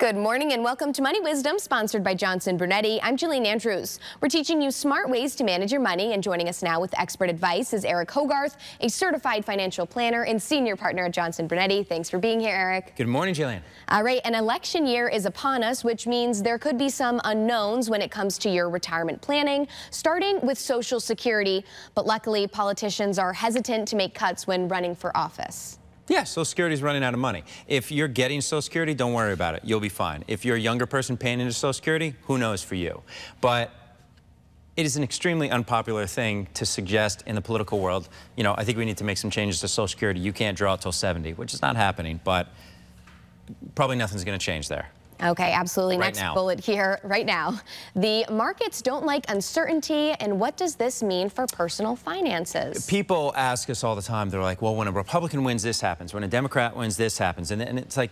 Good morning and welcome to Money Wisdom, sponsored by Johnson Brunetti. I'm Jillian Andrews. We're teaching you smart ways to manage your money, and joining us now with expert advice is Eric Hogarth, a certified financial planner and senior partner at Johnson Brunetti. Thanks for being here, Eric. Good morning, Jillian. All right, an election year is upon us, which means there could be some unknowns when it comes to your retirement planning, starting with Social Security. But luckily, politicians are hesitant to make cuts when running for office. Yeah, Social Security is running out of money. If you're getting Social Security, don't worry about it. You'll be fine. If you're a younger person paying into Social Security, who knows for you. But it is an extremely unpopular thing to suggest in the political world. You know, I think we need to make some changes to Social Security. You can't draw it till 70, which is not happening, but probably nothing's going to change there. Okay, absolutely. Right Next now. bullet here, right now. The markets don't like uncertainty, and what does this mean for personal finances? People ask us all the time, they're like, well, when a Republican wins, this happens. When a Democrat wins, this happens. And it's like,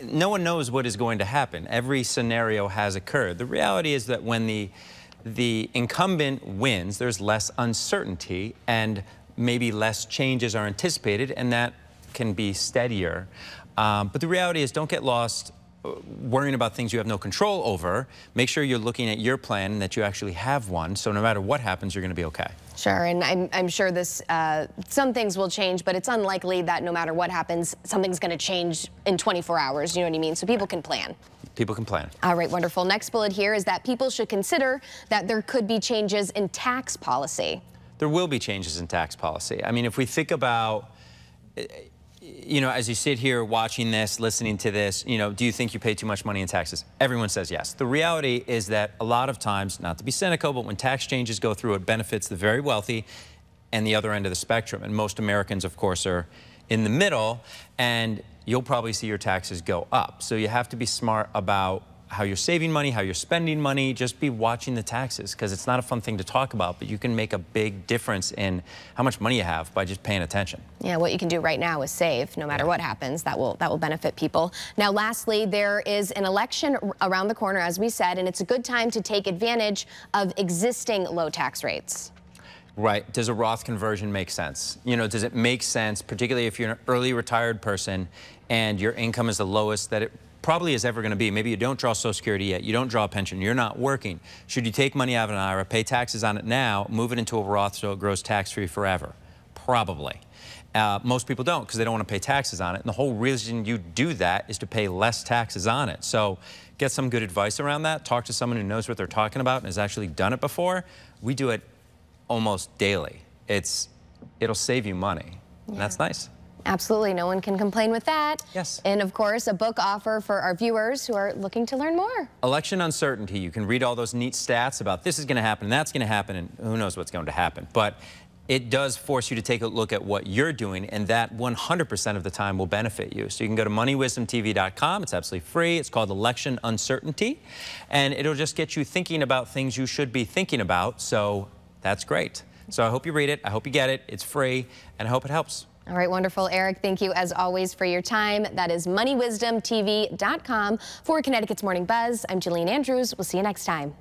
no one knows what is going to happen. Every scenario has occurred. The reality is that when the incumbent wins, there's less uncertainty and maybe less changes are anticipated, and that can be steadier. But the reality is, don't get lost worrying about things you have no control over. Make sure you're looking at your plan and that you actually have one, so no matter what happens, you're going to be okay. Sure, and I'm sure this some things will change, but it's unlikely that no matter what happens, something's going to change in 24 hours. You know what I mean? So people can plan. People can plan. All right, wonderful. Next bullet here is that people should consider that there could be changes in tax policy. There will be changes in tax policy. I mean, if we think about, you know, as you sit here watching this, listening to this, you know, do you think you pay too much money in taxes? Everyone says yes. The reality is that a lot of times, not to be cynical, but when tax changes go through, it benefits the very wealthy and the other end of the spectrum. And most Americans, of course, are in the middle, and you'll probably see your taxes go up. So you have to be smart about how you're saving money, how you're spending money. Just be watching the taxes, because it's not a fun thing to talk about, but you can make a big difference in how much money you have by just paying attention. Yeah, what you can do right now is save. No matter what happens, that will benefit people. Now, lastly, there is an election around the corner, as we said, and it's a good time to take advantage of existing low tax rates. Right. Does a Roth conversion make sense? You know, does it make sense, particularly if you're an early retired person and your income is the lowest that it probably is ever going to be? Maybe you don't draw Social Security yet, you don't draw a pension, you're not working. Should you take money out of an IRA, pay taxes on it now, move it into a Roth so it grows tax-free forever? Probably. Most people don't, because they don't want to pay taxes on it. And the whole reason you do that is to pay less taxes on it. So get some good advice around that. Talk to someone who knows what they're talking about and has actually done it before. We do it almost daily. It'll save you money, and that's nice. Absolutely, no one can complain with that. Yes. And of course, a book offer for our viewers who are looking to learn more. Election Uncertainty. You can read all those neat stats about this is going to happen, and that's going to happen, and who knows what's going to happen. But it does force you to take a look at what you're doing, and that 100% of the time will benefit you. So you can go to moneywisdomtv.com. It's absolutely free. It's called Election Uncertainty, and it'll just get you thinking about things you should be thinking about. So that's great. So I hope you read it. I hope you get it. It's free, and I hope it helps. All right, wonderful. Eric, thank you as always for your time. That is moneywisdomtv.com. For Connecticut's Morning Buzz, I'm Jillian Andrews. We'll see you next time.